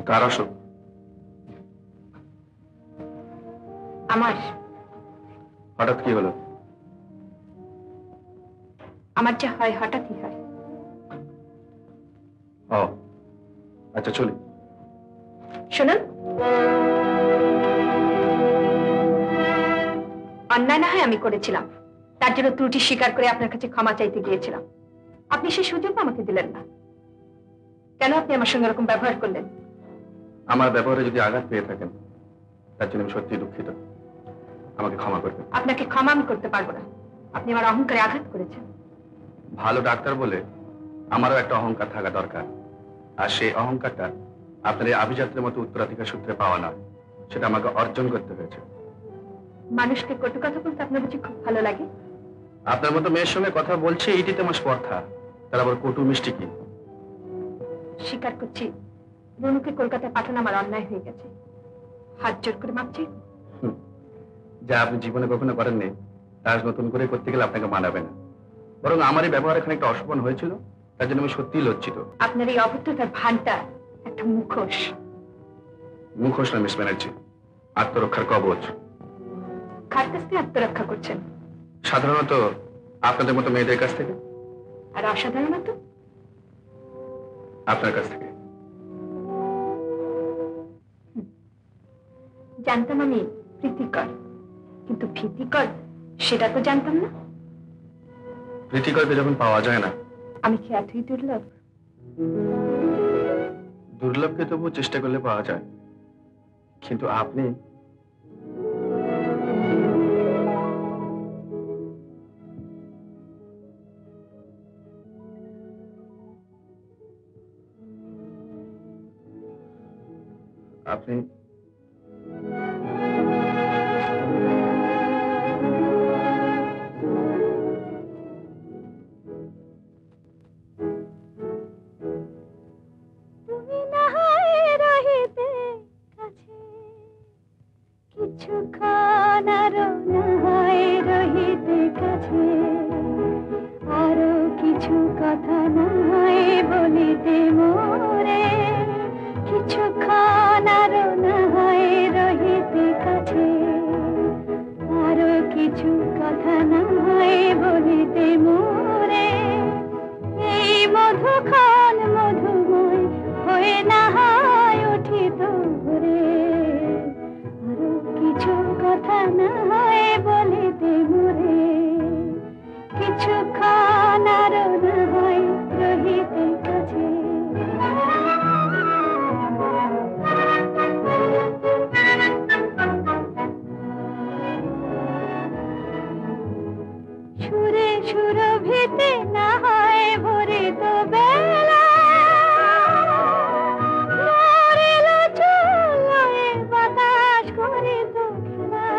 কার অসুখ? আমার। হঠাৎ কি হলো? আমার যা হয় হঠাৎই হয়। ও আচ্ছা, চলি। শুনুন, অন্যায় না হয় আমি করেছিলাম, তার জন্য ত্রুটি স্বীকার করে আপনার কাছে ক্ষমা চাইতে গিয়েছিলাম। আপনি সেই সুযোগ আমাকে দিলেন না। কেন আপনি আমার সঙ্গে এরকম ব্যবহার করলেন? আমার ব্যবহারে যদি আঘাত পেয়ে থাকেন তার জন্য আমি সত্যি দুঃখিত। আমাকে ক্ষমা করবেন। আপনাকে ক্ষমা আমি করতে পারবো না। আপনি আমার অহংকারে আঘাত করেছেন। ভালো ডাক্তার বলে আমারও একটা অহংকার থাকা দরকার, আর সেই অহংকারটা আপনার এই আভিজাত্যের মতো উত্তরাধিকার সূত্রে পাওয়া না, সেটা আমাকে অর্জন করতে হয়েছে। মানুষকে কটু কথা বলতে আপনার বুঝি খুব ভালো লাগে? আপনার মতো মেয়ের সঙ্গে কথা বলছে এইটিতে আমার স্পর্ধা, তার আবার কটু মিষ্টি কি? স্বীকার করছি, রনুকে কলকাতায় পাঠানো আমার অন্যায় হয়ে গেছে। হাত জোর করে মাপ চাই। যা আপনি জীবনে কখনো করেননি তার নতুন করে করতে গেলে আপনাকে মানাবে না। বরং আমারই ব্যবহার এখানে একটা অশোভন হয়েছিল, তার জন্য আমি সত্যিই লজ্জিত। আপনার এই অভদ্রতার ভানটা একটা মুখোশ। মুখোশ না মিস ব্যানার্জি, আত্মরক্ষার কবচ। কার কাছ থেকে আত্মরক্ষা করছেন? সাধারণত আপনাদের মতো মেয়েদের কাছ থেকে। আর অসাধারণত? আপনার কাছ থেকে। জানতাম আমি প্রীতিকর, কিন্তু ভীতিকর সেটা তো জানতাম না। প্রীতিকরকে যখন পাওয়া যায় না। আমি কি এতই দুর্লভ? দুর্লভকে তবুও চেষ্টা করলে পাওয়া যায়, কিন্তু আপনি আপনি কিছুক্ষণ আরো না হয় রহিতে কাছে, আরো কিছু কথা না হয় বলিতে মোরে। কিছুক্ষণ আরো না হয় রহিতে কাছে, আরো কিছু কথা না হয় বলিতে মোরে। এই মধুক্ষণ মধুময় হয়ে না হয় উঠিত ভোরে, আরো কিছু কথা না হয় বলিতে মোরে। কিছুক্ষণ আরো না হয় রহিতে কাছে। সুরে সুরভিতে না হয় ভরে তো বেলা, মরিল চুলোয় বাতাস করে তো খেলা।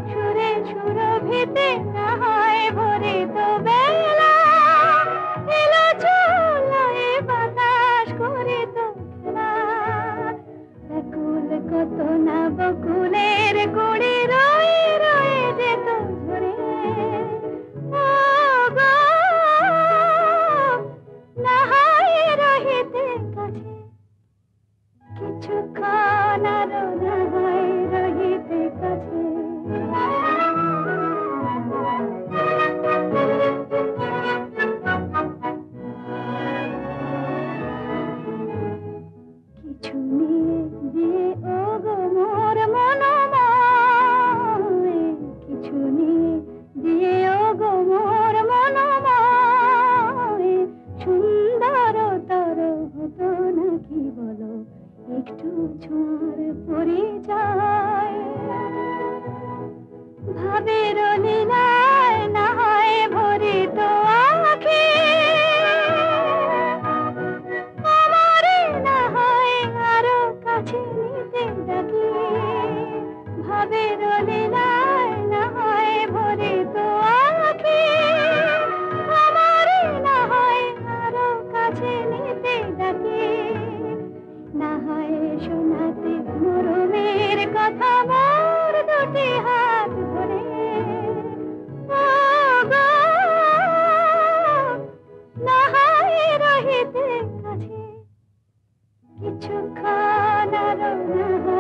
সুরে সুরভিতে না হয় ভরে তো বেলা, এলো চুলোয় বাতাস করে তো খেলা। ব্যাকুল কত না বকুলের কুড়ি রয়ে রয়ে যেত ঝরে। ও গো, না হয় রহিতে কাছে, কিছুক্ষণ আরো না হয় রহিতে কাছে। কিছু নিয়ে দিয়ে ও গো মোর মনোময়, কিছু নিয়ে দিয়ে ও গো মোর মনোময়। সুন্দরতর হতো নাকি বলো একটু ছোঁয়ার পরিচয়। ভাবের লীলায় না হয় ভরিত আঁখি, আমারে না হয় আরো কাছে নিতে ডাকি। ভাবের লীলায় না হয় ভরিত আঁখি, আমারে না হয় আরো কাছে নিতে ডাকি। না হয় শোনাতে মরমের কথা কিছুক্ষণ আরো